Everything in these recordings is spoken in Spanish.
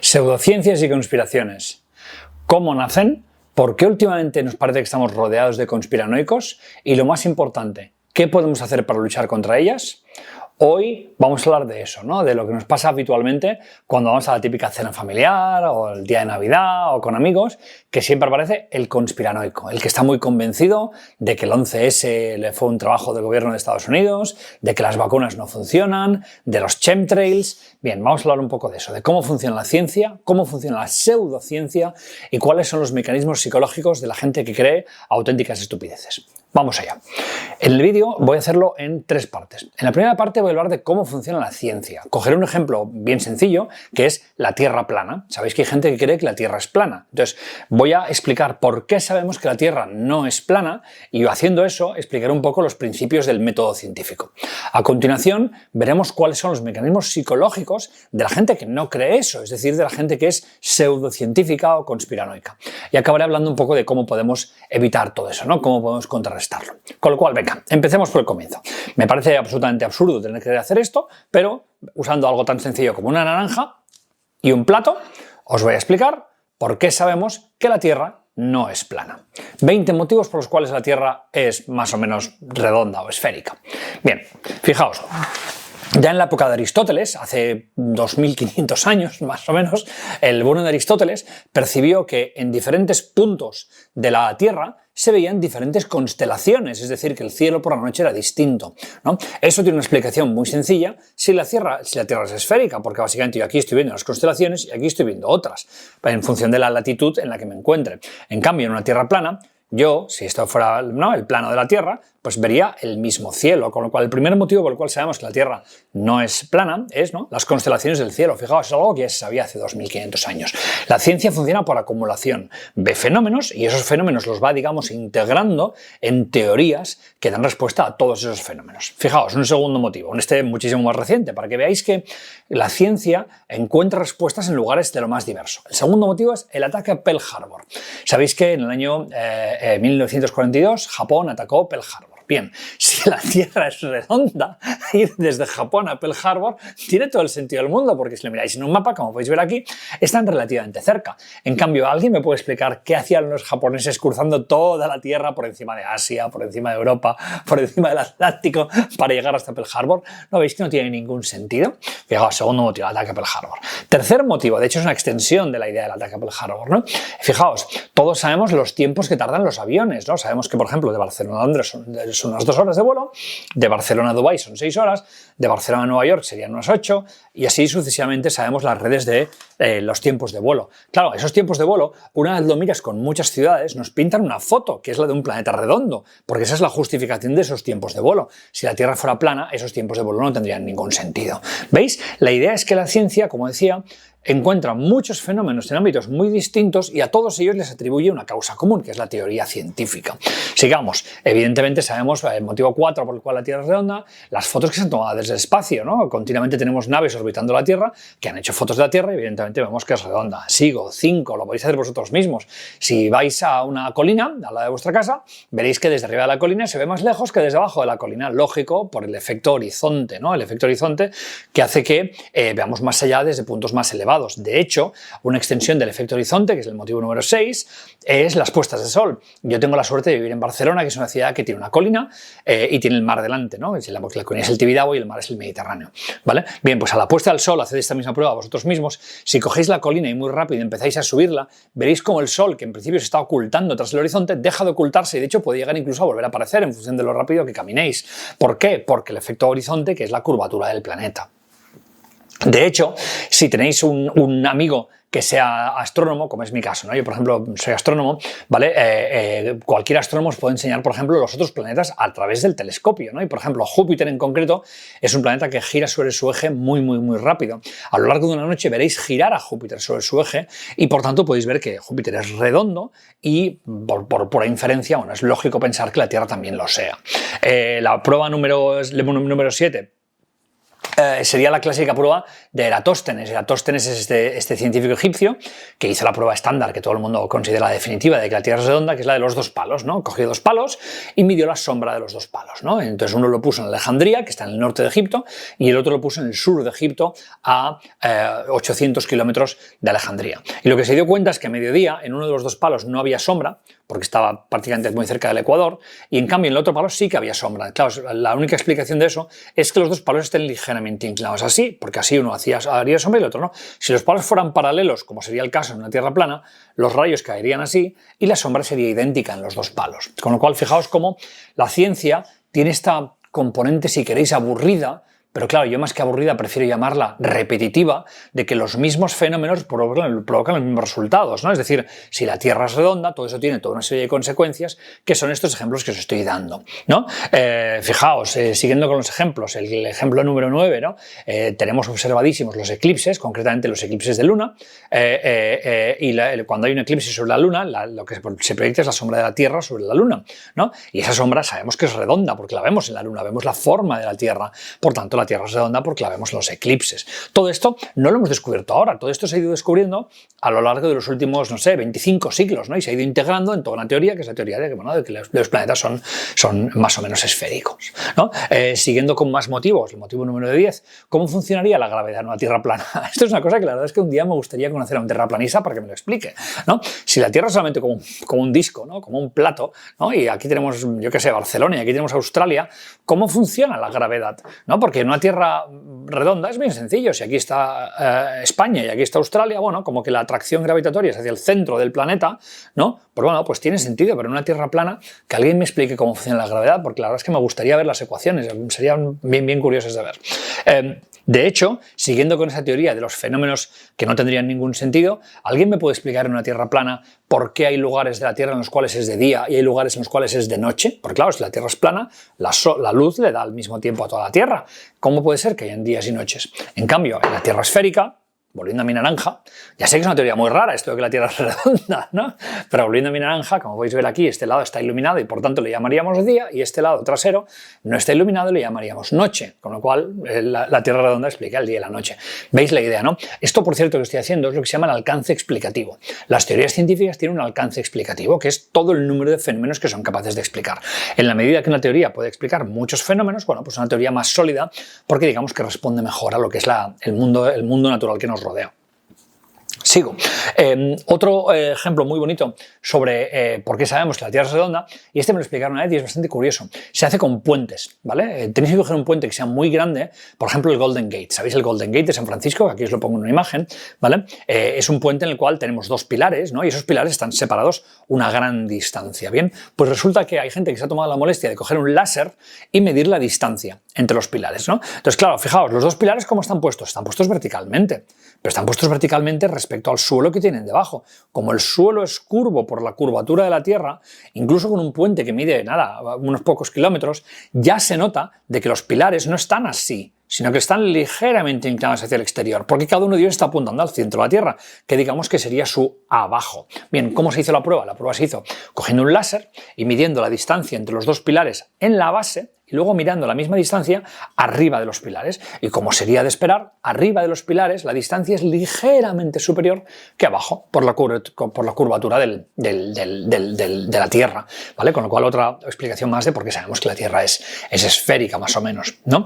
Pseudociencias y conspiraciones. ¿Cómo nacen? ¿Por qué últimamente nos parece que estamos rodeados de conspiranoicos? Y lo más importante, ¿qué podemos hacer para luchar contra ellas? Hoy vamos a hablar de eso, ¿no? De lo que nos pasa habitualmente cuando vamos a la típica cena familiar o el día de Navidad o con amigos, que siempre aparece el conspiranoico, el que está muy convencido de que el 11S le fue un trabajo del gobierno de Estados Unidos, de que las vacunas no funcionan, de los chemtrails. Bien, vamos a hablar un poco de eso, de cómo funciona la ciencia, cómo funciona la pseudociencia y cuáles son los mecanismos psicológicos de la gente que cree auténticas estupideces. Vamos allá. En el vídeo voy a hacerlo en tres partes. En la primera parte voy a hablar de cómo funciona la ciencia. Cogeré un ejemplo bien sencillo, que es la Tierra plana. Sabéis que hay gente que cree que la Tierra es plana. Entonces, voy a explicar por qué sabemos que la Tierra no es plana y haciendo eso explicaré un poco los principios del método científico. A continuación, veremos cuáles son los mecanismos psicológicos de la gente que no cree eso, es decir, de la gente que es pseudocientífica o conspiranoica. Y acabaré hablando un poco de cómo podemos evitar todo eso, ¿no? Cómo podemos contrarrestarlo. Con lo cual, venga, empecemos por el comienzo. Me parece absolutamente absurdo tener que hacer esto, pero usando algo tan sencillo como una naranja y un plato, os voy a explicar por qué sabemos que la Tierra no es plana. 20 motivos por los cuales la Tierra es más o menos redonda o esférica. Bien, fijaos. Ya en la época de Aristóteles, hace 2500 años más o menos, el bueno de Aristóteles percibió que en diferentes puntos de la Tierra se veían diferentes constelaciones, es decir, que el cielo por la noche era distinto, ¿no? Eso tiene una explicación muy sencilla si la Tierra es esférica, porque básicamente yo aquí estoy viendo las constelaciones y aquí estoy viendo otras, en función de la latitud en la que me encuentre. En cambio, en una Tierra plana, yo, si esto fuera, ¿no?, el plano de la Tierra, pues vería el mismo cielo, con lo cual el primer motivo por el cual sabemos que la Tierra no es plana es, ¿no?, las constelaciones del cielo. Fijaos, es algo que ya se sabía hace 2500 años. La ciencia funciona por acumulación. Ve fenómenos y esos fenómenos los va, digamos, integrando en teorías que dan respuesta a todos esos fenómenos. Fijaos, un segundo motivo, muchísimo más reciente, para que veáis que la ciencia encuentra respuestas en lugares de lo más diverso. El segundo motivo es el ataque a Pearl Harbor. Sabéis que en el año 1942 Japón atacó Pearl Harbor. Bien, si la Tierra es redonda, ir desde Japón a Pearl Harbor tiene todo el sentido del mundo, porque si lo miráis en un mapa, como podéis ver aquí, están relativamente cerca. En cambio, ¿alguien me puede explicar qué hacían los japoneses cruzando toda la Tierra por encima de Asia, por encima de Europa, por encima del Atlántico para llegar hasta Pearl Harbor? ¿No veis que no tiene ningún sentido? Fijaos, segundo motivo, el ataque a Pearl Harbor. Tercer motivo, de hecho es una extensión de la idea del ataque a Pearl Harbor, ¿no? Fijaos, todos sabemos los tiempos que tardan los aviones, ¿no? Sabemos que, por ejemplo, de Barcelona a Londres son unas 2 horas de vuelo, de Barcelona a Dubái son 6 horas, de Barcelona a Nueva York serían unas 8, y así sucesivamente sabemos las redes de los tiempos de vuelo. Claro, esos tiempos de vuelo, una vez lo miras con muchas ciudades, nos pintan una foto, que es la de un planeta redondo, porque esa es la justificación de esos tiempos de vuelo. Si la Tierra fuera plana, esos tiempos de vuelo no tendrían ningún sentido. ¿Veis? La idea es que la ciencia, como decía, encuentra muchos fenómenos en ámbitos muy distintos y a todos ellos les atribuye una causa común, que es la teoría científica. Sigamos, evidentemente sabemos el motivo 4 por el cual la Tierra es redonda, las fotos que se han tomado desde el espacio, ¿no? Continuamente tenemos naves orbitando la Tierra que han hecho fotos de la Tierra y evidentemente vemos que es redonda. Sigo, 5, lo podéis hacer vosotros mismos. Si vais a una colina al lado de vuestra casa, veréis que desde arriba de la colina se ve más lejos que desde abajo de la colina, lógico, por el efecto horizonte, ¿no? El efecto horizonte que hace que veamos más allá desde puntos más elevados. De hecho, una extensión del efecto horizonte, que es el motivo número 6, es las puestas de sol. Yo tengo la suerte de vivir en Barcelona, que es una ciudad que tiene una colina y tiene el mar delante, ¿no? La colina es el Tibidabo y el mar es el Mediterráneo, ¿vale? Bien, pues a la puesta del sol, haced esta misma prueba vosotros mismos. Si cogéis la colina y muy rápido empezáis a subirla, veréis como el sol, que en principio se está ocultando tras el horizonte, deja de ocultarse y de hecho puede llegar incluso a volver a aparecer en función de lo rápido que caminéis. ¿Por qué? Porque el efecto horizonte, que es la curvatura del planeta. De hecho, si tenéis un amigo que sea astrónomo, como es mi caso, ¿no? Yo, por ejemplo, soy astrónomo, ¿vale? Cualquier astrónomo os puede enseñar, por ejemplo, los otros planetas a través del telescopio, ¿no? Y, por ejemplo, Júpiter en concreto es un planeta que gira sobre su eje muy, muy, muy rápido. A lo largo de una noche veréis girar a Júpiter sobre su eje y, por tanto, podéis ver que Júpiter es redondo y, por inferencia, bueno, es lógico pensar que la Tierra también lo sea. La prueba número 7 sería la clásica prueba de Eratóstenes. Eratóstenes es este científico egipcio que hizo la prueba estándar que todo el mundo considera la definitiva de que la Tierra es redonda, que es la de los dos palos, ¿no? Cogió dos palos y midió la sombra de los dos palos, ¿no? Entonces uno lo puso en Alejandría, que está en el norte de Egipto, y el otro lo puso en el sur de Egipto, a 800 kilómetros de Alejandría. Y lo que se dio cuenta es que a mediodía en uno de los dos palos no había sombra, porque estaba prácticamente muy cerca del Ecuador, y en cambio en el otro palo sí que había sombra. Claro, la única explicación de eso es que los dos palos estén ligeramente inclinados así, porque así uno haría sombra y el otro no. Si los palos fueran paralelos, como sería el caso en una Tierra plana, los rayos caerían así y la sombra sería idéntica en los dos palos. Con lo cual, fijaos cómo la ciencia tiene esta componente, si queréis, aburrida, pero claro, yo más que aburrida prefiero llamarla repetitiva, de que los mismos fenómenos provocan los mismos resultados, ¿no? Es decir, si la Tierra es redonda, todo eso tiene toda una serie de consecuencias, que son estos ejemplos que os estoy dando, ¿no? Fijaos, siguiendo con los ejemplos, el ejemplo número 9, ¿no? Tenemos observadísimos los eclipses, concretamente los eclipses de luna, y cuando hay un eclipse sobre la luna, lo que se proyecta es la sombra de la Tierra sobre la luna, ¿no? Y esa sombra sabemos que es redonda, porque la vemos en la luna, vemos la forma de la Tierra, por tanto la Tierra es redonda porque la vemos en los eclipses. Todo esto no lo hemos descubierto ahora, todo esto se ha ido descubriendo a lo largo de los últimos, no sé, 25 siglos, ¿no? Y se ha ido integrando en toda una teoría, que es la teoría de que, bueno, de que los planetas son más o menos esféricos, ¿no? Siguiendo con más motivos, el motivo número 10, ¿cómo funcionaría la gravedad en una Tierra plana? Esto es una cosa que la verdad es que un día me gustaría conocer a un terraplanista para que me lo explique, ¿no? Si la Tierra es solamente como un disco, ¿no? Como un plato, ¿no? Y aquí tenemos, yo qué sé, Barcelona, y aquí tenemos Australia, ¿cómo funciona la gravedad? ¿No? Porque en una Tierra redonda es bien sencillo. Si aquí está España y aquí está Australia, bueno, como que la atracción gravitatoria es hacia el centro del planeta, ¿no? Pues bueno, pues tiene sentido, pero en una Tierra plana, que alguien me explique cómo funciona la gravedad, porque la verdad es que me gustaría ver las ecuaciones, serían bien curiosas de ver. De hecho, siguiendo con esa teoría de los fenómenos que no tendrían ningún sentido, ¿alguien me puede explicar en una Tierra plana por qué hay lugares de la Tierra en los cuales es de día y hay lugares en los cuales es de noche? Porque claro, si la Tierra es plana, la luz le da al mismo tiempo a toda la Tierra. ¿Cómo puede ser que hayan días y noches? En cambio, en la Tierra esférica, volviendo a mi naranja, ya sé que es una teoría muy rara esto de que la Tierra es redonda, ¿no? Pero volviendo a mi naranja, como podéis ver aquí, este lado está iluminado y por tanto le llamaríamos día, y este lado trasero no está iluminado y le llamaríamos noche, con lo cual la Tierra redonda explica el día y la noche. ¿Veis la idea, no? Esto, por cierto, que estoy haciendo es lo que se llama el alcance explicativo. Las teorías científicas tienen un alcance explicativo, que es todo el número de fenómenos que son capaces de explicar. En la medida que una teoría puede explicar muchos fenómenos, bueno, pues una teoría más sólida, porque digamos que responde mejor a lo que es el mundo natural que nos rodea. Sigo. Otro ejemplo muy bonito sobre por qué sabemos que la Tierra es redonda, y este me lo explicaron una vez y es bastante curioso. Se hace con puentes, ¿vale? Tenéis que coger un puente que sea muy grande, por ejemplo el Golden Gate. ¿Sabéis el Golden Gate de San Francisco? Aquí os lo pongo en una imagen, ¿vale? Es un puente en el cual tenemos dos pilares, ¿no? Y esos pilares están separados una gran distancia. Bien, pues resulta que hay gente que se ha tomado la molestia de coger un láser y medir la distancia entre los pilares, ¿no? Entonces, claro, fijaos, los dos pilares, ¿cómo están puestos? Están puestos verticalmente, pero están puestos verticalmente respecto al suelo que tienen debajo. Como el suelo es curvo por la curvatura de la Tierra, incluso con un puente que mide, nada, unos pocos kilómetros, ya se nota de que los pilares no están así, sino que están ligeramente inclinados hacia el exterior, porque cada uno de ellos está apuntando al centro de la Tierra, que digamos que sería su abajo. Bien, ¿cómo se hizo la prueba? La prueba se hizo cogiendo un láser y midiendo la distancia entre los dos pilares en la base, y luego mirando la misma distancia arriba de los pilares. Y como sería de esperar, arriba de los pilares la distancia es ligeramente superior que abajo, por la curvatura de la Tierra, ¿vale? Con lo cual otra explicación más de por qué sabemos que la Tierra es esférica, más o menos, ¿no?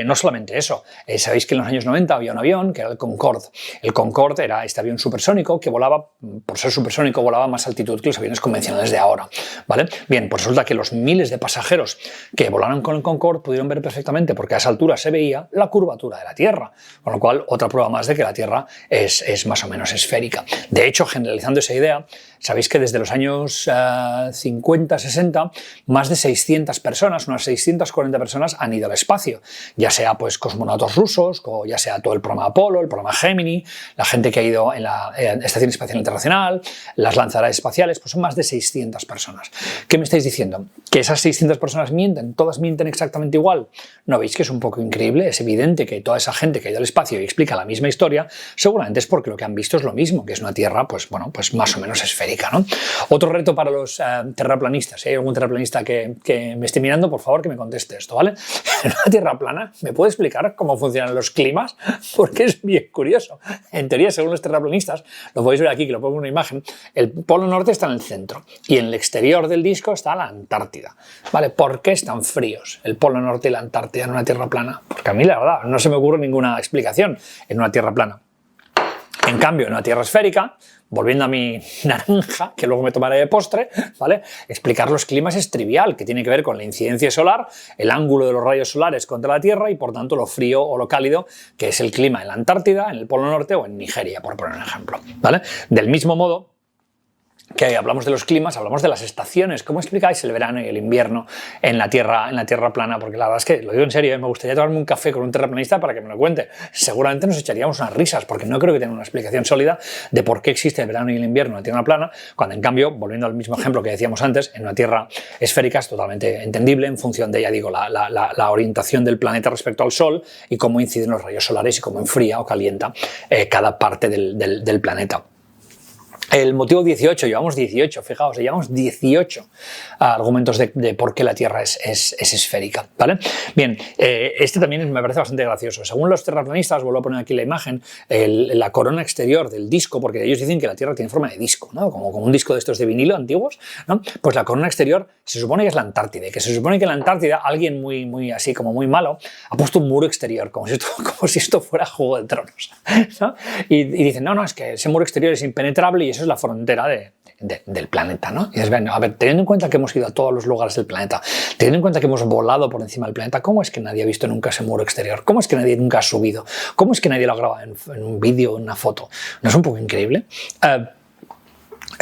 No solamente eso, sabéis que en los años 90 había un avión que era el Concorde. El Concorde era este avión supersónico que volaba, por ser supersónico, volaba a más altitud que los aviones convencionales de ahora, ¿vale? Bien, pues resulta que los miles de pasajeros que volaron con el Concorde pudieron ver perfectamente, porque a esa altura se veía la curvatura de la Tierra, con lo cual otra prueba más de que la Tierra es más o menos esférica. De hecho, generalizando esa idea, sabéis que desde los años 50-60 más de 600 personas, unas 640 personas han ido al espacio, ya sea pues cosmonautas rusos, o ya sea todo el programa Apolo, el programa Gemini, la gente que ha ido en la Estación Espacial Internacional, las lanzaderas espaciales, pues son más de 600 personas. ¿Qué me estáis diciendo? ¿Que esas 600 personas mienten? ¿Todas mienten? mienten exactamente igual? ¿No veis que es un poco increíble? Es evidente que toda esa gente que ha ido al espacio y explica la misma historia, seguramente es porque lo que han visto es lo mismo, que es una Tierra, pues bueno, pues más o menos esférica, ¿no? Otro reto para los terraplanistas. Si hay algún terraplanista que me esté mirando, por favor que me conteste esto, ¿vale? En una Tierra plana, ¿me puede explicar cómo funcionan los climas? Porque es bien curioso. En teoría, según los terraplanistas, lo podéis ver aquí, que lo pongo en una imagen, el polo norte está en el centro y en el exterior del disco está la Antártida, ¿vale? ¿Por qué están fríos el polo norte y la Antártida en una Tierra plana? Porque a mí, la verdad, no se me ocurre ninguna explicación en una Tierra plana. En cambio, en una Tierra esférica, volviendo a mi naranja, que luego me tomaré de postre, ¿vale? Explicar los climas es trivial, que tiene que ver con la incidencia solar, el ángulo de los rayos solares contra la Tierra y, por tanto, lo frío o lo cálido que es el clima en la Antártida, en el Polo Norte o en Nigeria, por poner un ejemplo, ¿vale? Del mismo modo que hablamos de los climas, hablamos de las estaciones. ¿Cómo explicáis el verano y el invierno en la Tierra plana? Porque la verdad es que, lo digo en serio, me gustaría tomarme un café con un terraplanista para que me lo cuente. Seguramente nos echaríamos unas risas, porque no creo que tenga una explicación sólida de por qué existe el verano y el invierno en la Tierra plana, cuando en cambio, volviendo al mismo ejemplo que decíamos antes, en una Tierra esférica es totalmente entendible en función de, ya digo, la orientación del planeta respecto al Sol y cómo inciden los rayos solares y cómo enfría o calienta cada parte del planeta. El motivo 18, llevamos 18, fijaos, llevamos 18 argumentos de por qué la Tierra es esférica, ¿vale? Bien, este también me parece bastante gracioso. Según los terraplanistas, vuelvo a poner aquí la imagen, la corona exterior del disco, porque ellos dicen que la Tierra tiene forma de disco, ¿no? Como un disco de estos de vinilo antiguos, ¿no? Pues la corona exterior se supone que es la Antártida, y que se supone que en la Antártida alguien muy así, como muy malo, ha puesto un muro exterior, como si esto fuera Juego de Tronos, ¿no? Y dicen, no, es que ese muro exterior es impenetrable y eso es la frontera del planeta, ¿no? Y dices, bueno, a ver, teniendo en cuenta que hemos ido a todos los lugares del planeta, teniendo en cuenta que hemos volado por encima del planeta, ¿cómo es que nadie ha visto nunca ese muro exterior? ¿Cómo es que nadie nunca ha subido? ¿Cómo es que nadie lo ha grabado en un vídeo o en una foto? ¿No es un poco increíble?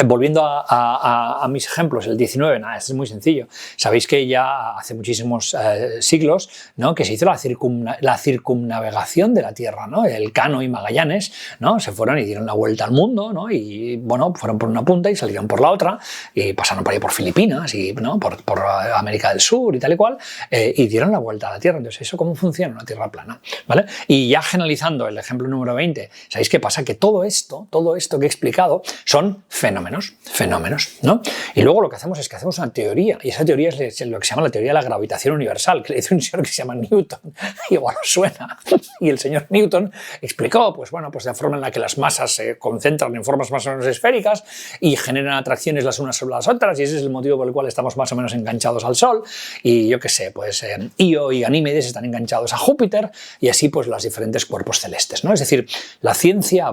Volviendo a mis ejemplos, el 19, nada, es muy sencillo. Sabéis que ya hace muchísimos siglos, ¿no?, que se hizo la circunnavegación de la Tierra, ¿no? Elcano y Magallanes, ¿no?, se fueron y dieron la vuelta al mundo, ¿no? Y bueno, fueron por una punta y salieron por la otra y pasaron por ahí por Filipinas y, ¿no?, por América del Sur y tal y cual, y dieron la vuelta a la Tierra. Entonces, ¿eso cómo funciona en una Tierra plana? ¿Vale? Y ya generalizando el ejemplo número 20, ¿sabéis qué pasa? Que todo esto que he explicado son fenómenos, ¿no? Y luego lo que hacemos es que hacemos una teoría, y esa teoría es lo que se llama la teoría de la gravitación universal, que le hizo un señor que se llama Newton, igual os suena, y el señor Newton explicó, pues bueno, pues la forma en la que las masas se concentran en formas más o menos esféricas y generan atracciones las unas sobre las otras, y ese es el motivo por el cual estamos más o menos enganchados al Sol, y yo qué sé, pues Io y Ganímedes están enganchados a Júpiter, y así pues los diferentes cuerpos celestes, ¿no? Es decir, la ciencia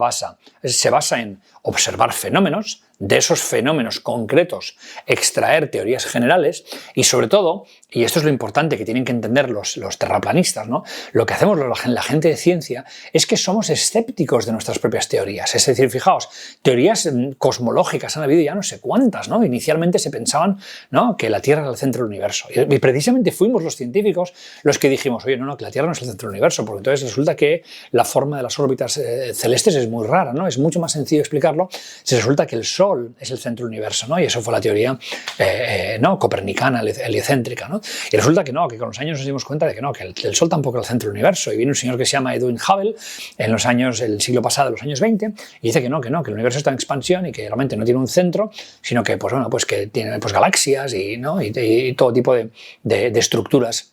se basa en observar fenómenos, de esos fenómenos concretos extraer teorías generales y, sobre todo, y esto es lo importante que tienen que entender los terraplanistas, ¿no?, lo que hacemos la gente de ciencia es que somos escépticos de nuestras propias teorías. Es decir, fijaos, teorías cosmológicas han habido ya no sé cuántas, ¿no? Inicialmente se pensaban, ¿no?, que la Tierra era el centro del universo y precisamente fuimos los científicos los que dijimos, oye, no, que la Tierra no es el centro del universo, porque entonces resulta que la forma de las órbitas celestes es muy rara, ¿no? Es mucho más sencillo explicarlo si resulta que el Sol es el centro del universo, ¿no? Y eso fue la teoría ¿no?, copernicana, heliocéntrica, ¿no? Y resulta que no, que con los años nos dimos cuenta de que no, que el Sol tampoco era el centro del universo. Y viene un señor que se llama Edwin Hubble en el siglo pasado, los años 20, y dice que no, que el universo está en expansión y que realmente no tiene un centro, sino que, pues bueno, pues que tiene pues galaxias y todo tipo de estructuras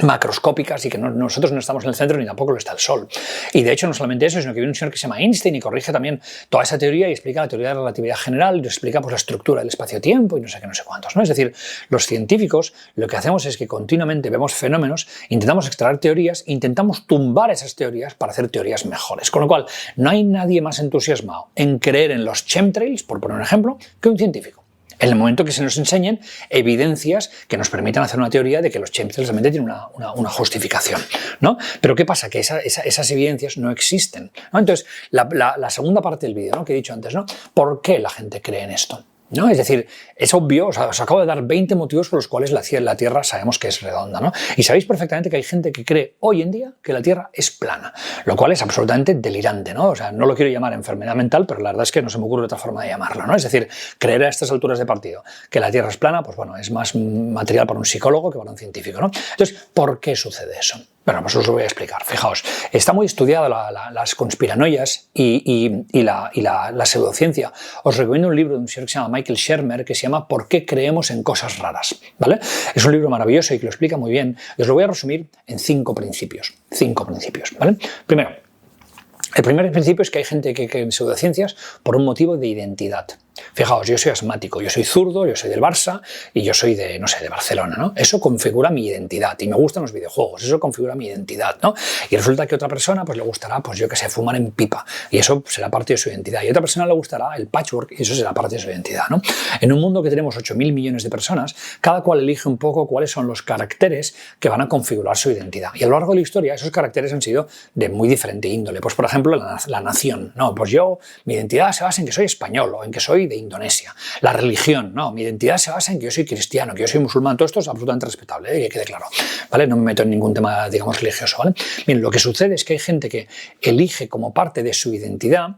macroscópicas y que nosotros no estamos en el centro ni tampoco lo está el Sol. Y de hecho no solamente eso, sino que viene un señor que se llama Einstein y corrige también toda esa teoría y explica la teoría de la relatividad general y nos explica pues la estructura del espacio-tiempo y no sé qué, no sé cuántos, ¿no? Es decir, los científicos lo que hacemos es que continuamente vemos fenómenos, intentamos extraer teorías, intentamos tumbar esas teorías para hacer teorías mejores. Con lo cual, no hay nadie más entusiasmado en creer en los chemtrails, por poner un ejemplo, que un científico. En el momento que se nos enseñen evidencias que nos permitan hacer una teoría de que los chemtrails realmente tienen una justificación, ¿no? Pero ¿qué pasa? Que esas evidencias no existen, ¿no? Entonces, la segunda parte del vídeo, ¿no?, que he dicho antes, ¿no? ¿Por qué la gente cree en esto? ¿no? Es decir, es obvio, os acabo de dar 20 motivos por los cuales la Tierra sabemos que es redonda, ¿no? Y sabéis perfectamente que hay gente que cree hoy en día que la Tierra es plana, lo cual es absolutamente delirante, ¿no? O sea, no lo quiero llamar enfermedad mental, pero la verdad es que no se me ocurre otra forma de llamarlo, ¿no? Es decir, creer a estas alturas de partido que la Tierra es plana, pues bueno, es más material para un psicólogo que para un científico, ¿no? Entonces, ¿por qué sucede eso? Bueno, pues os lo voy a explicar. Fijaos, está muy estudiada las conspiranoias y la pseudociencia. Os recomiendo un libro de un señor que se llama Michael Shermer que se llama ¿Por qué creemos en cosas raras? ¿Vale? Es un libro maravilloso y que lo explica muy bien. Y os lo voy a resumir en 5 principios. 5 principios, ¿vale? Primero, el primer principio es que hay gente que cree en pseudociencias por un motivo de identidad. Fijaos, yo soy asmático, yo soy zurdo, yo soy del Barça y yo soy de, no sé, de Barcelona, ¿no? Eso configura mi identidad y me gustan los videojuegos, eso configura mi identidad, ¿no? Y resulta que a otra persona pues le gustará, pues yo que sé, fumar en pipa y eso será parte de su identidad. Y a otra persona le gustará el patchwork y eso será parte de su identidad, ¿no? En un mundo que tenemos 8.000 millones de personas, cada cual elige un poco cuáles son los caracteres que van a configurar su identidad. Y a lo largo de la historia esos caracteres han sido de muy diferente índole. Pues por ejemplo, la nación, ¿no? Pues mi identidad se basa en que soy español o en que soy de Indonesia. La religión, no, mi identidad se basa en que yo soy cristiano, que yo soy musulmán, todo esto es absolutamente respetable, que quede claro, ¿vale? No me meto en ningún tema, digamos, religioso, ¿vale? Bien, lo que sucede es que hay gente que elige como parte de su identidad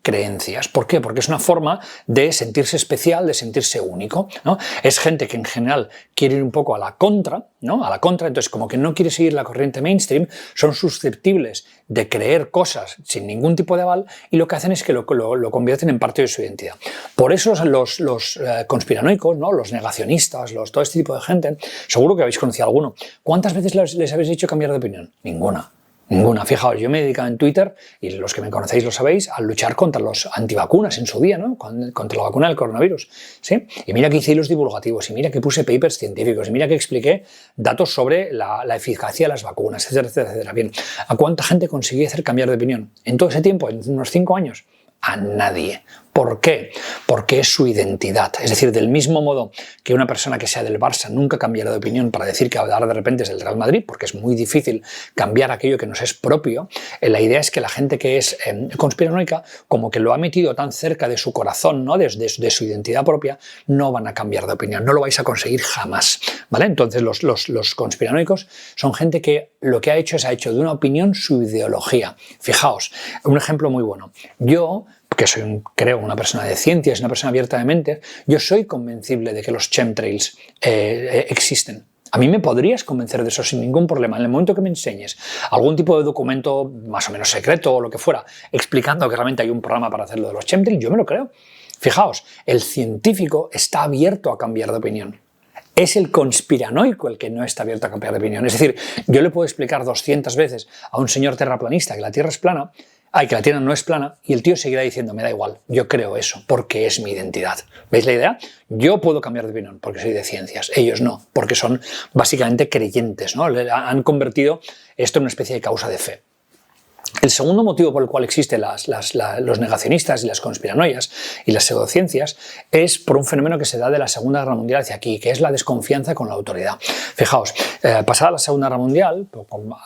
creencias. ¿Por qué? Porque es una forma de sentirse especial, de sentirse único, ¿no? Es gente que en general quiere ir un poco a la contra, ¿no? A la contra, entonces como que no quiere seguir la corriente mainstream, son susceptibles de creer cosas sin ningún tipo de aval y lo que hacen es que lo convierten en parte de su identidad. Por eso los conspiranoicos, ¿no? Los negacionistas, todo este tipo de gente, seguro que habéis conocido a alguno. ¿Cuántas veces les habéis dicho cambiar de opinión? Ninguna. Ninguna. Fijaos, yo me he dedicado en Twitter, y los que me conocéis lo sabéis, a luchar contra los antivacunas en su día, ¿no? Contra la vacuna del coronavirus, ¿sí? Y mira que hice hilos divulgativos, y mira que puse papers científicos, y mira que expliqué datos sobre la eficacia de las vacunas, etcétera, etcétera, etcétera. Bien, ¿a cuánta gente conseguí hacer cambiar de opinión? En todo ese tiempo, en unos 5 años. A nadie. ¿Por qué? Porque es su identidad. Es decir, del mismo modo que una persona que sea del Barça nunca cambiará de opinión para decir que ahora de repente es del Real Madrid, porque es muy difícil cambiar aquello que nos es propio, la idea es que la gente que es conspiranoica, como que lo ha metido tan cerca de su corazón, ¿no? de su identidad propia, no van a cambiar de opinión. No lo vais a conseguir jamás, ¿vale? Entonces los conspiranoicos son gente que lo que ha hecho es de una opinión su ideología. Fijaos, un ejemplo muy bueno. Yo, que soy, creo, una persona de ciencias, una persona abierta de mente, yo soy convencible de que los chemtrails existen. A mí me podrías convencer de eso sin ningún problema. En el momento que me enseñes algún tipo de documento más o menos secreto o lo que fuera, explicando que realmente hay un programa para hacer lo de los chemtrails, yo me lo creo. Fijaos, el científico está abierto a cambiar de opinión. Es el conspiranoico el que no está abierto a cambiar de opinión. Es decir, yo le puedo explicar 200 veces a un señor terraplanista que la Tierra es plana, que la Tierra no es plana, y el tío seguirá diciendo, me da igual, yo creo eso, porque es mi identidad. ¿Veis la idea? Yo puedo cambiar de opinión porque soy de ciencias, ellos no, porque son básicamente creyentes, ¿no? Han convertido esto en una especie de causa de fe. El segundo motivo por el cual existen los negacionistas y las conspiranoias y las pseudociencias es por un fenómeno que se da de la Segunda Guerra Mundial hacia aquí, que es la desconfianza con la autoridad. Fijaos, pasada la Segunda Guerra Mundial,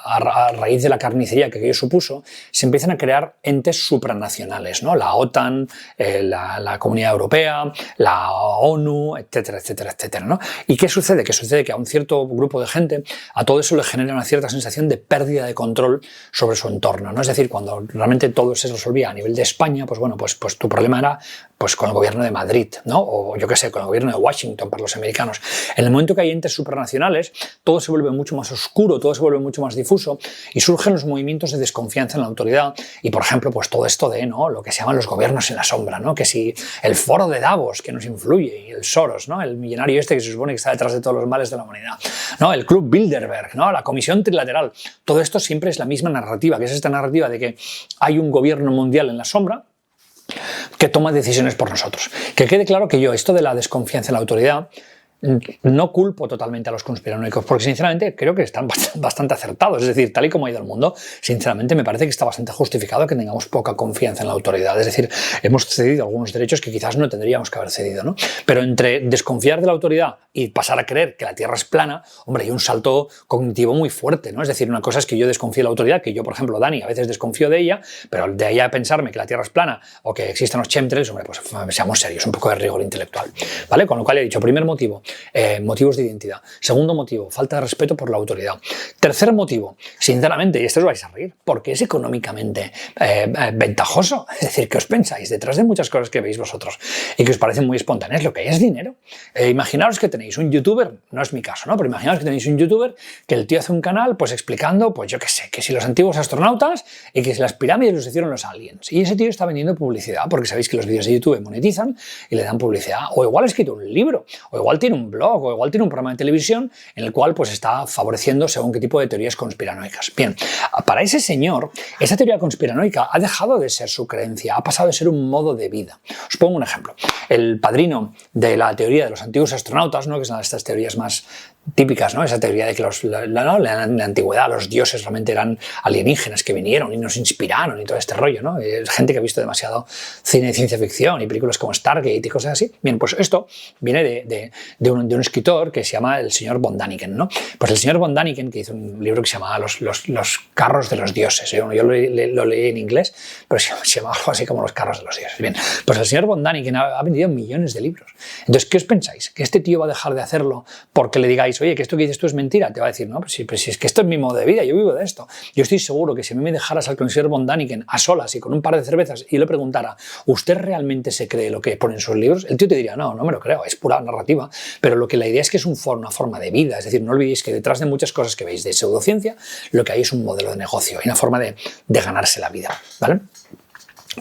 a raíz de la carnicería que aquello supuso, se empiezan a crear entes supranacionales, ¿no? La OTAN, la Comunidad Europea, la ONU, etcétera, etcétera, etcétera, ¿no? ¿Y qué sucede? Que sucede que a un cierto grupo de gente a todo eso le genera una cierta sensación de pérdida de control sobre su entorno, ¿no? Es decir, cuando realmente todo se resolvía a nivel de España, pues bueno, pues tu problema era pues con el gobierno de Madrid, ¿no? O yo qué sé, con el gobierno de Washington para los americanos. En el momento que hay entes supranacionales, todo se vuelve mucho más oscuro, todo se vuelve mucho más difuso y surgen los movimientos de desconfianza en la autoridad y, por ejemplo, pues todo esto de, ¿no? Lo que se llaman los gobiernos en la sombra, ¿no? Que si el foro de Davos que nos influye y el Soros, ¿no? El millonario este que se supone que está detrás de todos los males de la humanidad, ¿no? El Club Bilderberg, ¿no? La Comisión Trilateral. Todo esto siempre es la misma narrativa, que es esta narrativa de que hay un gobierno mundial en la sombra que toma decisiones por nosotros. Que quede claro que yo, esto de la desconfianza en la autoridad, no culpo totalmente a los conspiranoicos, porque sinceramente creo que están bastante acertados. Es decir, tal y como ha ido el mundo, sinceramente me parece que está bastante justificado que tengamos poca confianza en la autoridad. Es decir, hemos cedido algunos derechos que quizás no tendríamos que haber cedido, ¿no? Pero entre desconfiar de la autoridad y pasar a creer que la Tierra es plana, hombre, hay un salto cognitivo muy fuerte, ¿no? Es decir, una cosa es que yo desconfíe de la autoridad, que yo, por ejemplo, Dani, a veces desconfío de ella, pero de ahí a pensarme que la Tierra es plana o que existen los chemtrails, hombre, pues seamos serios, un poco de rigor intelectual, ¿vale? Con lo cual he dicho, primer motivo, motivos de identidad. Segundo motivo, falta de respeto por la autoridad. Tercer motivo, sinceramente, y esto os vais a reír, porque es económicamente ventajoso. Es decir, ¿qué os pensáis? Detrás de muchas cosas que veis vosotros y que os parecen muy espontáneas, lo que hay es dinero. Imaginaos que tenéis un youtuber, no es mi caso, ¿no? Pero imaginaos que tenéis un youtuber que el tío hace un canal pues explicando, pues yo qué sé, que si los antiguos astronautas y que si las pirámides los hicieron los aliens. Y ese tío está vendiendo publicidad, porque sabéis que los vídeos de YouTube monetizan y le dan publicidad. O igual ha escrito un libro, o igual tiene un blog, o igual tiene un programa de televisión en el cual pues está favoreciendo según qué tipo de teorías conspiranoicas. Bien, para ese señor, esa teoría conspiranoica ha dejado de ser su creencia, ha pasado de ser un modo de vida. Os pongo un ejemplo. El padrino de la teoría de los antiguos astronautas, ¿no? Que son estas teorías más típicas, ¿no? Esa teoría de que en la antigüedad los dioses realmente eran alienígenas que vinieron y nos inspiraron y todo este rollo, ¿no? Gente que ha visto demasiado cine de ciencia ficción y películas como Stargate y cosas así. Bien, pues esto viene de un escritor que se llama el señor von Däniken, ¿no? Pues el señor von Däniken, que hizo un libro que se llamaba Los carros de los dioses. Yo lo leí en inglés, pero se llama algo así como Los carros de los dioses. Bien, pues el señor von Däniken ha vendido millones de libros. Entonces, ¿qué os pensáis? ¿Que este tío va a dejar de hacerlo porque le digáis, oye, que esto que dices tú es mentira? Te va a decir, no, pues si es que esto es mi modo de vida, yo vivo de esto. Yo estoy seguro que si a mí me dejaras al señor von Däniken a solas y con un par de cervezas y le preguntara, ¿usted realmente se cree lo que pone en sus libros? El tío te diría, no, no me lo creo, es pura narrativa. Pero lo que la idea es que es una forma de vida. Es decir, no olvidéis que detrás de muchas cosas que veis de pseudociencia, lo que hay es un modelo de negocio y una forma de ganarse la vida, ¿vale?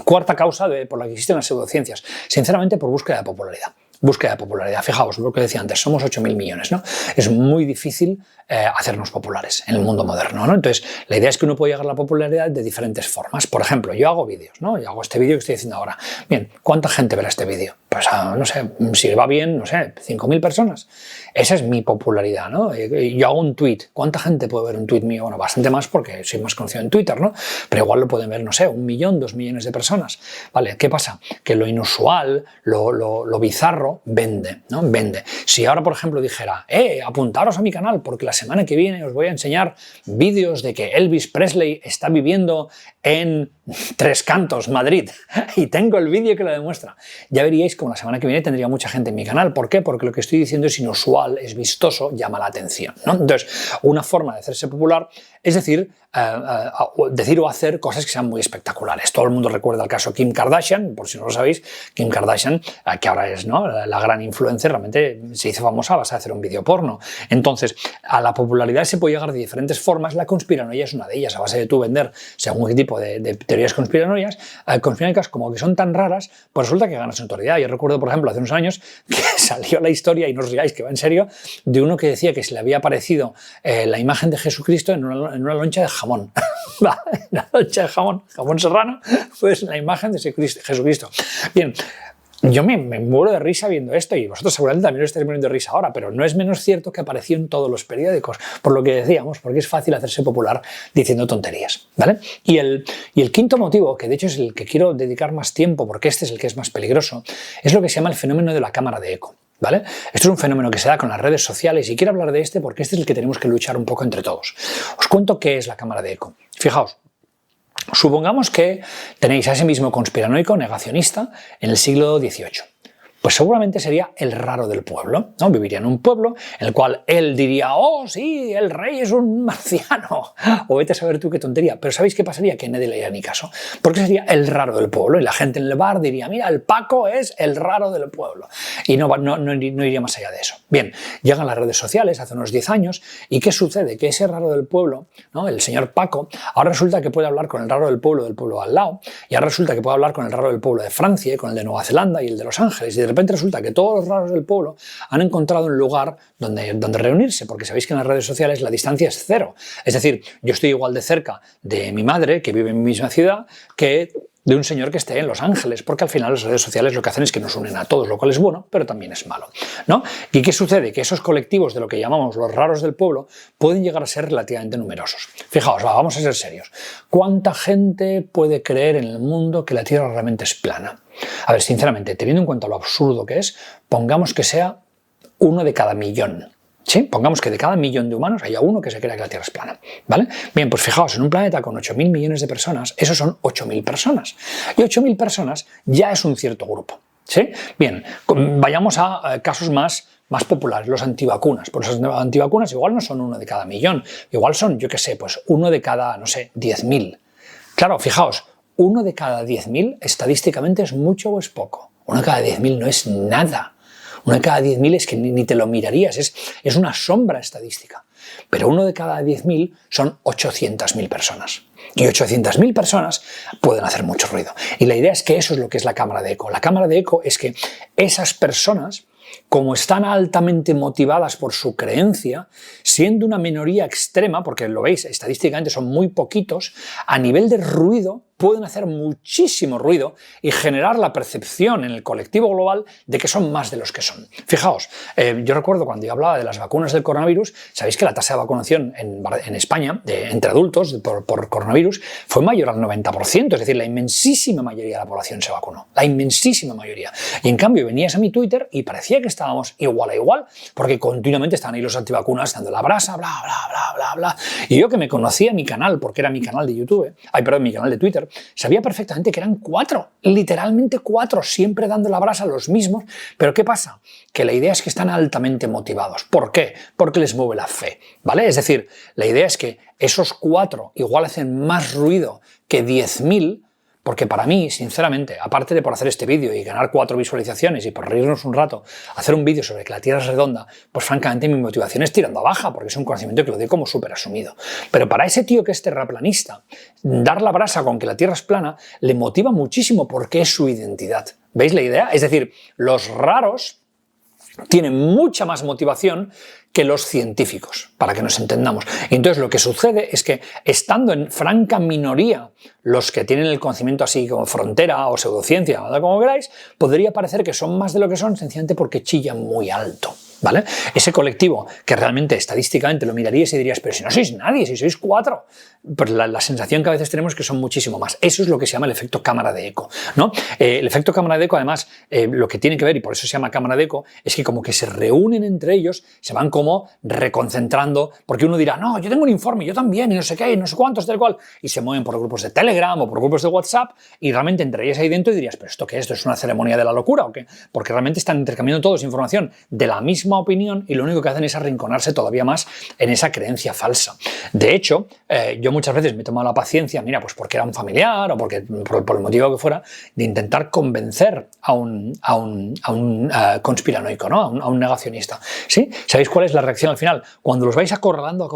Cuarta causa por la que existen las pseudociencias, sinceramente por búsqueda de popularidad. Búsqueda de popularidad. Fijaos, lo que decía antes, somos 8.000 millones, ¿no? Es muy difícil hacernos populares en el mundo moderno, ¿no? Entonces, la idea es que uno puede llegar a la popularidad de diferentes formas. Por ejemplo, yo hago vídeos, ¿no? Yo hago este vídeo que estoy haciendo ahora. Bien, ¿cuánta gente verá este vídeo? Pues, no sé, si va bien, no sé, 5.000 personas. Esa es mi popularidad, ¿no? Yo hago un tweet. ¿Cuánta gente puede ver un tweet mío? Bueno, bastante más porque soy más conocido en Twitter, ¿no? Pero igual lo pueden ver, no sé, 1 millón, 2 millones de personas. ¿Vale? ¿Qué pasa? Que lo inusual, lo bizarro, vende, ¿no? Vende. Si ahora, por ejemplo, dijera, apuntaros a mi canal porque la semana que viene os voy a enseñar vídeos de que Elvis Presley está viviendo en Tres Cantos, Madrid, y tengo el vídeo que lo demuestra. Ya veríais como la semana que viene tendría mucha gente en mi canal. ¿Por qué? Porque lo que estoy diciendo es inusual, es vistoso, llama la atención, ¿no? Entonces, una forma de hacerse popular es decir o hacer cosas que sean muy espectaculares. Todo el mundo recuerda el caso Kim Kardashian, por si no lo sabéis. Kim Kardashian, que ahora es, ¿no?, la gran influencer, realmente se hizo famosa a base de hacer un vídeo porno. Entonces, a la popularidad se puede llegar de diferentes formas. La conspiranoia es una de ellas, a base de tú vender según qué tipo de teorías conspiranoicas, como que son tan raras, pues resulta que ganas notoriedad. Yo recuerdo, por ejemplo, hace unos años que salió la historia, y no os riáis que va en serio, de uno que decía que se le había aparecido la imagen de Jesucristo en una loncha de jamón. Una loncha de jamón serrano, pues la imagen de Jesucristo. Bien, yo me muero de risa viendo esto, y vosotros seguramente también os estáis muriendo de risa ahora, pero no es menos cierto que apareció en todos los periódicos, por lo que decíamos, porque es fácil hacerse popular diciendo tonterías, ¿vale? Y el quinto motivo, que de hecho es el que quiero dedicar más tiempo, porque este es el que es más peligroso, es lo que se llama el fenómeno de la cámara de eco, ¿vale? Esto es un fenómeno que se da con las redes sociales, y quiero hablar de este porque este es el que tenemos que luchar un poco entre todos. Os cuento qué es la cámara de eco. Fijaos. Supongamos que tenéis a ese mismo conspiranoico negacionista en el siglo XVIII. Pues seguramente sería el raro del pueblo, ¿no? Viviría en un pueblo en el cual él diría, oh, sí, el rey es un marciano, o vete a saber tú qué tontería. Pero ¿sabéis qué pasaría? Que nadie le haría ni caso, porque sería el raro del pueblo, y la gente en el bar diría, mira, el Paco es el raro del pueblo, y no iría más allá de eso. Bien, llegan las redes sociales hace unos 10 años, ¿y qué sucede? Que ese raro del pueblo, ¿no?, el señor Paco, ahora resulta que puede hablar con el raro del pueblo al lado, y ahora resulta que puede hablar con el raro del pueblo de Francia, y con el de Nueva Zelanda y el de Los Ángeles, y de repente resulta que todos los raros del pueblo han encontrado un lugar donde reunirse, porque sabéis que en las redes sociales la distancia es cero. Es decir, yo estoy igual de cerca de mi madre, que vive en mi misma ciudad, que de un señor que esté en Los Ángeles, porque al final las redes sociales lo que hacen es que nos unen a todos, lo cual es bueno, pero también es malo, ¿no? ¿Y qué sucede? Que esos colectivos de lo que llamamos los raros del pueblo pueden llegar a ser relativamente numerosos. Fijaos, vamos a ser serios. ¿Cuánta gente puede creer en el mundo que la Tierra realmente es plana? A ver, sinceramente, teniendo en cuenta lo absurdo que es, pongamos que sea 1 de cada millón. ¿Sí? Pongamos que de cada millón de humanos haya uno que se crea que la Tierra es plana, ¿vale? Bien, pues fijaos, en un planeta con 8.000 millones de personas, esos son 8.000 personas. Y 8.000 personas ya es un cierto grupo, ¿sí? Bien, vayamos a casos más populares, los antivacunas. Pues los antivacunas igual no son 1 de cada millón, igual son, yo qué sé, pues 1 de cada, no sé, 10.000. Claro, fijaos, 1 de cada 10.000 estadísticamente es mucho o es poco. 1 de cada 10.000 no es nada. 1 de cada 10.000 es que ni te lo mirarías, es una sombra estadística. Pero 1 de cada 10.000 son 800.000 personas. Y 800.000 personas pueden hacer mucho ruido. Y la idea es que eso es lo que es la cámara de eco. La cámara de eco es que esas personas, como están altamente motivadas por su creencia, siendo una minoría extrema, porque lo veis, estadísticamente son muy poquitos, a nivel de ruido pueden hacer muchísimo ruido y generar la percepción en el colectivo global de que son más de los que son. Fijaos, yo recuerdo cuando yo hablaba de las vacunas del coronavirus, sabéis que la tasa de vacunación en España entre adultos por coronavirus fue mayor al 90%, es decir, la inmensísima mayoría de la población se vacunó, la inmensísima mayoría. Y en cambio venías a mi Twitter y parecía que estábamos igual a igual, porque continuamente estaban ahí los antivacunas dando la brasa, bla, bla, bla, bla, bla. Y yo que me conocía mi canal, porque era mi canal de YouTube, mi canal de Twitter, sabía perfectamente que eran 4, literalmente 4, siempre dando la brasa a los mismos. Pero ¿qué pasa? Que la idea es que están altamente motivados. ¿Por qué? Porque les mueve la fe, ¿vale? Es decir, la idea es que esos 4 igual hacen más ruido que 10.000, porque para mí, sinceramente, aparte de por hacer este vídeo y ganar 4 visualizaciones y por reírnos un rato, hacer un vídeo sobre que la Tierra es redonda, pues francamente mi motivación es tirando a baja, porque es un conocimiento que lo doy como súper asumido. Pero para ese tío que es terraplanista, dar la brasa con que la Tierra es plana le motiva muchísimo porque es su identidad. ¿Veis la idea? Es decir, los raros tienen mucha más motivación que los científicos, para que nos entendamos. Y entonces lo que sucede es que, estando en franca minoría los que tienen el conocimiento así como frontera o pseudociencia, o como queráis, podría parecer que son más de lo que son sencillamente porque chillan muy alto, ¿vale? Ese colectivo que realmente estadísticamente lo mirarías y dirías, pero si no sois nadie, si sois 4, pues la sensación que a veces tenemos es que son muchísimo más. Eso es lo que se llama el efecto cámara de eco, ¿no? El efecto cámara de eco, además, lo que tiene que ver, y por eso se llama cámara de eco, es que como que se reúnen entre ellos, se van como reconcentrando, porque uno dirá, no, yo tengo un informe, yo también, y no sé qué, y no sé cuántos, tal cual, y se mueven por grupos de Telegram o por grupos de WhatsApp, y realmente entrarías ahí dentro y dirías, pero ¿esto qué es? ¿Esto es una ceremonia de la locura o qué? Porque realmente están intercambiando todos información de la misma opinión y lo único que hacen es arrinconarse todavía más en esa creencia falsa. De hecho, yo muchas veces me he tomado la paciencia, mira, pues porque era un familiar o porque por el motivo que fuera, de intentar convencer a un conspiranoico, ¿no? A un negacionista. ¿Sí? ¿Sabéis cuál es la reacción al final? Cuando los vais acorralando,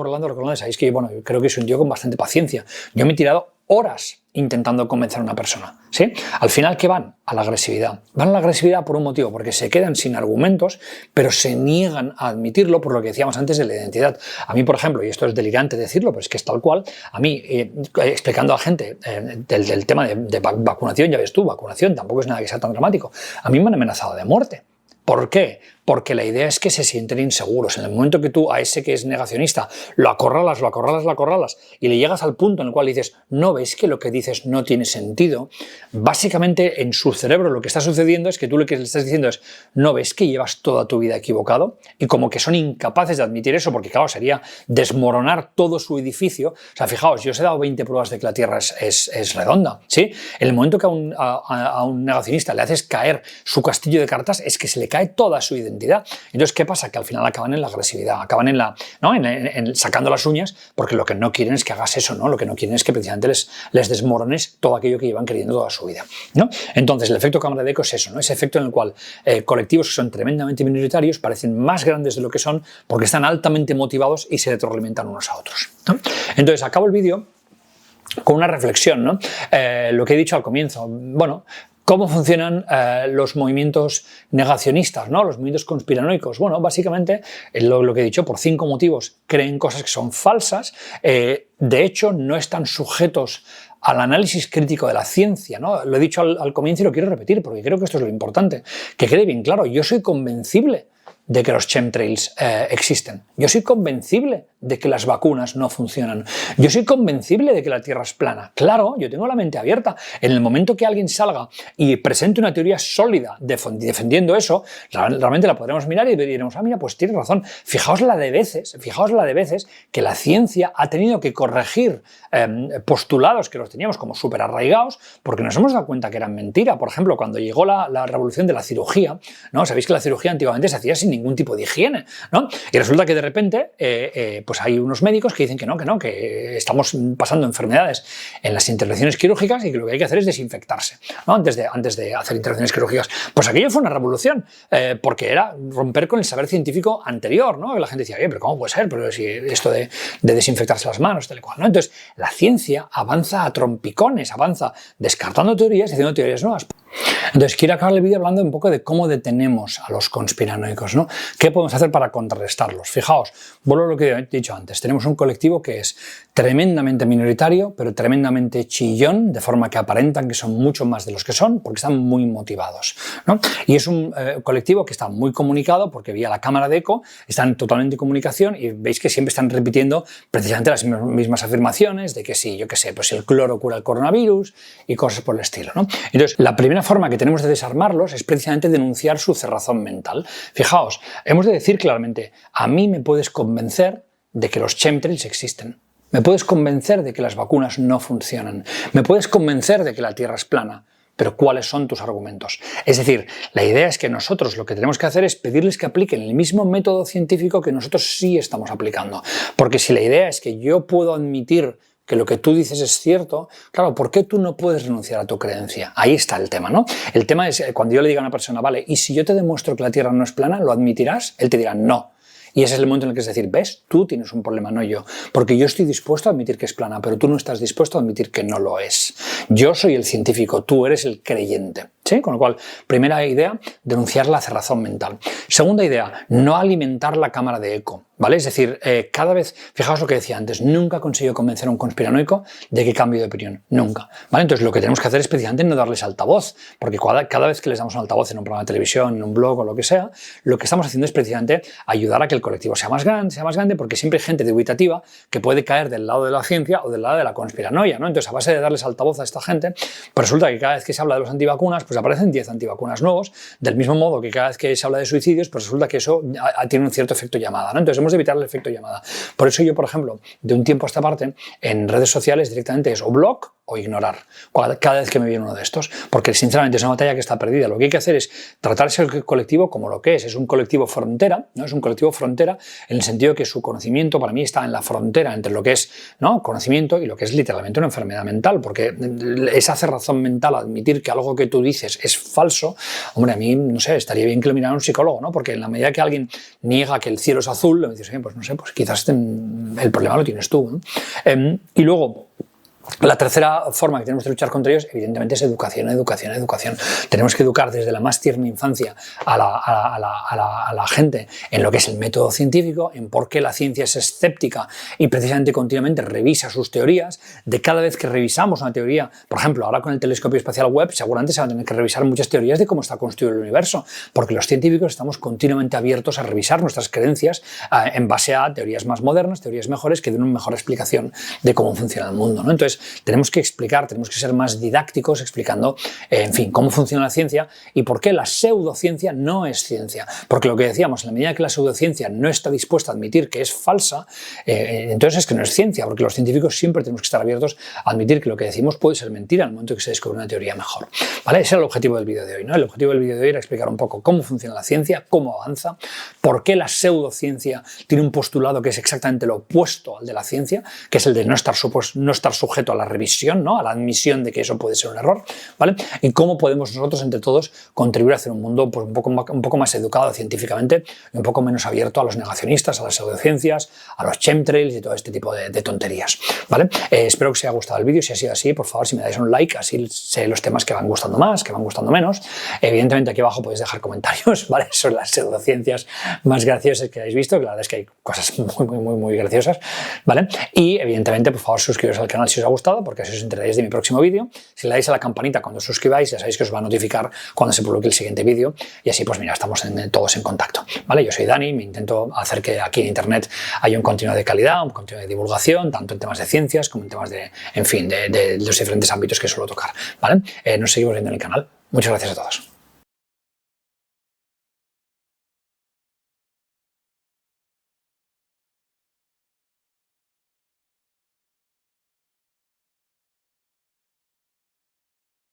sabéis que, bueno, yo creo que soy un tío con bastante paciencia. Yo me he tirado horas intentando convencer a una persona, ¿sí? Al final, ¿qué van? A la agresividad. Van a la agresividad por un motivo, porque se quedan sin argumentos, pero se niegan a admitirlo por lo que decíamos antes de la identidad. A mí, por ejemplo, y esto es delirante decirlo, pero es que es tal cual, a mí, explicando a la gente del tema de vacunación, ya ves tú, vacunación tampoco es nada que sea tan dramático, a mí me han amenazado de muerte. ¿Por qué? Porque la idea es que se sienten inseguros. En el momento que tú a ese que es negacionista lo acorralas y le llegas al punto en el cual dices, no ves que lo que dices no tiene sentido, básicamente en su cerebro lo que está sucediendo es que tú lo que le estás diciendo es, no ves que llevas toda tu vida equivocado, y como que son incapaces de admitir eso, porque claro, sería desmoronar todo su edificio. O sea, fijaos, yo os he dado 20 pruebas de que la Tierra es redonda, ¿sí? En el momento que a un negacionista le haces caer su castillo de cartas, es que se le cae toda su identidad. Entonces, ¿qué pasa? Que al final acaban en la agresividad, acaban en sacando las uñas, porque lo que no quieren es que hagas eso, ¿no? Lo que no quieren es que precisamente les desmorones todo aquello que llevan queriendo toda su vida, ¿no? Entonces, el efecto cámara de eco es eso, ¿no? Ese efecto en el cual colectivos que son tremendamente minoritarios parecen más grandes de lo que son porque están altamente motivados y se retroalimentan unos a otros, ¿no? Entonces, acabo el vídeo con una reflexión, ¿no? Lo que he dicho al comienzo, bueno, ¿Cómo funcionan los movimientos negacionistas, ¿no? Los movimientos conspiranoicos? Bueno, básicamente, lo que he dicho, por 5 motivos creen cosas que son falsas, de hecho no están sujetos al análisis crítico de la ciencia, ¿no? Lo he dicho al comienzo y lo quiero repetir porque creo que esto es lo importante, que quede bien claro, yo soy convencible de que los chemtrails existen. Yo soy convencible de que las vacunas no funcionan. Yo soy convencible de que la Tierra es plana. Claro, yo tengo la mente abierta. En el momento que alguien salga y presente una teoría sólida defendiendo eso, realmente la podremos mirar y diremos, ah, mira, pues tienes razón. Fijaos la de veces que la ciencia ha tenido que corregir postulados que los teníamos como súper arraigados porque nos hemos dado cuenta que eran mentira. Por ejemplo, cuando llegó la revolución de la cirugía, ¿no? Sabéis que la cirugía antiguamente se hacía sin ningún tipo de higiene, ¿no? Y resulta que de repente pues hay unos médicos que dicen que no, que estamos pasando enfermedades en las intervenciones quirúrgicas y que lo que hay que hacer es desinfectarse, ¿no? Antes de hacer intervenciones quirúrgicas. Pues aquello fue una revolución, porque era romper con el saber científico anterior, ¿no? Que la gente decía, oye, pero ¿cómo puede ser? Pero si esto de desinfectarse las manos, tal y cual, ¿no? Entonces, la ciencia avanza a trompicones, avanza descartando teorías y haciendo teorías nuevas. Entonces, quiero acabar el vídeo hablando un poco de cómo detenemos a los conspiranoicos, ¿no? ¿Qué podemos hacer para contrarrestarlos? Fijaos, vuelvo a lo que he dicho antes, tenemos un colectivo que es tremendamente minoritario, pero tremendamente chillón, de forma que aparentan que son mucho más de los que son, porque están muy motivados, ¿no? Y es un colectivo que está muy comunicado, porque vía la cámara de eco están totalmente en comunicación y veis que siempre están repitiendo precisamente las mismas afirmaciones de que sí, yo qué sé, pues el cloro cura el coronavirus y cosas por el estilo, ¿no? Entonces, la primera forma que tenemos de desarmarlos es precisamente denunciar su cerrazón mental. Fijaos, hemos de decir claramente, a mí me puedes convencer de que los chemtrails existen. Me puedes convencer de que las vacunas no funcionan. Me puedes convencer de que la Tierra es plana. Pero ¿cuáles son tus argumentos? Es decir, la idea es que nosotros lo que tenemos que hacer es pedirles que apliquen el mismo método científico que nosotros sí estamos aplicando. Porque si la idea es que yo puedo admitir que lo que tú dices es cierto, claro, ¿por qué tú no puedes renunciar a tu creencia? Ahí está el tema, ¿no? El tema es cuando yo le diga a una persona, vale, y si yo te demuestro que la Tierra no es plana, ¿lo admitirás? Él te dirá, no. Y ese es el momento en el que es decir, ¿ves? Tú tienes un problema, no yo. Porque yo estoy dispuesto a admitir que es plana, pero tú no estás dispuesto a admitir que no lo es. Yo soy el científico, tú eres el creyente. ¿Sí? Con lo cual, primera idea, denunciar la cerrazón mental. Segunda idea, no alimentar la cámara de eco, ¿vale? Es decir, cada vez, fijaos lo que decía antes, nunca consigo convencer a un conspiranoico de que cambie de opinión, nunca, ¿vale? Entonces lo que tenemos que hacer es precisamente no darles altavoz, porque cada vez que les damos un altavoz en un programa de televisión, en un blog o lo que sea, lo que estamos haciendo es precisamente ayudar a que el colectivo sea más grande, porque siempre hay gente dubitativa que puede caer del lado de la ciencia o del lado de la conspiranoia, ¿no? Entonces, a base de darles altavoz a esta gente, pues resulta que cada vez que se habla de los antivacunas, pues aparecen 10 antivacunas nuevos, del mismo modo que cada vez que se habla de suicidios, pues resulta que eso tiene un cierto efecto llamada, ¿no? Entonces hemos de evitar el efecto llamada. Por eso yo, por ejemplo, de un tiempo a esta parte, en redes sociales directamente es o blog o ignorar cada vez que me viene uno de estos, porque sinceramente es una batalla que está perdida. Lo que hay que hacer es tratar ese colectivo como lo que es un colectivo frontera, ¿no? Es un colectivo frontera en el sentido que su conocimiento para mí está en la frontera entre lo que es, ¿no?, conocimiento y lo que es literalmente una enfermedad mental, porque esa cerrazón mental, admitir que algo que tú dices es falso, hombre, a mí, no sé, estaría bien que lo mirara un psicólogo, ¿no? Porque en la medida que alguien niega que el cielo es azul, le dices, oye, pues no sé, pues quizás el problema lo tienes tú, ¿no? Y luego, la tercera forma que tenemos de luchar contra ellos, evidentemente, es educación. Tenemos que educar desde la más tierna infancia a la gente en lo que es el método científico, en por qué la ciencia es escéptica y precisamente continuamente revisa sus teorías. De cada vez que revisamos una teoría, por ejemplo, ahora con el telescopio espacial Webb, seguramente se van a tener que revisar muchas teorías de cómo está construido el universo, porque los científicos estamos continuamente abiertos a revisar nuestras creencias en base a teorías más modernas, teorías mejores que den una mejor explicación de cómo funciona el mundo, ¿no? Entonces, tenemos que explicar, tenemos que ser más didácticos explicando, en fin, cómo funciona la ciencia y por qué la pseudociencia no es ciencia. Porque lo que decíamos, en la medida que la pseudociencia no está dispuesta a admitir que es falsa, entonces es que no es ciencia, porque los científicos siempre tenemos que estar abiertos a admitir que lo que decimos puede ser mentira en el momento que se descubre una teoría mejor. ¿Vale? Ese era el objetivo del vídeo de hoy, ¿no? El objetivo del vídeo de hoy era explicar un poco cómo funciona la ciencia, cómo avanza, por qué la pseudociencia tiene un postulado que es exactamente lo opuesto al de la ciencia, que es el de no estar sujeto sujeto a la revisión, ¿no? A la admisión de que eso puede ser un error, ¿vale? Y cómo podemos nosotros entre todos contribuir a hacer un mundo pues, un poco más educado científicamente y un poco menos abierto a los negacionistas, a las pseudociencias, a los chemtrails y todo este tipo de tonterías, ¿vale? Espero que os haya gustado el vídeo. Si ha sido así, por favor, si me dais un like, así sé los temas que van gustando más, que van gustando menos. Evidentemente aquí abajo podéis dejar comentarios, ¿vale? Sobre las pseudociencias más graciosas que hayáis visto, que la verdad es que hay cosas muy graciosas, ¿vale? Y evidentemente, por favor, suscribiros al canal si os ha gustado, porque así os enteraréis de mi próximo vídeo. Si le dais a la campanita cuando os suscribáis, ya sabéis que os va a notificar cuando se publique el siguiente vídeo, y así pues mira, estamos todos en contacto, ¿vale? Yo soy Dani, me intento hacer que aquí en internet haya un contenido de calidad, un contenido de divulgación, tanto en temas de ciencias como en temas de, en fin, de los diferentes ámbitos que suelo tocar, ¿vale? Nos seguimos viendo en el canal. Muchas gracias a todos.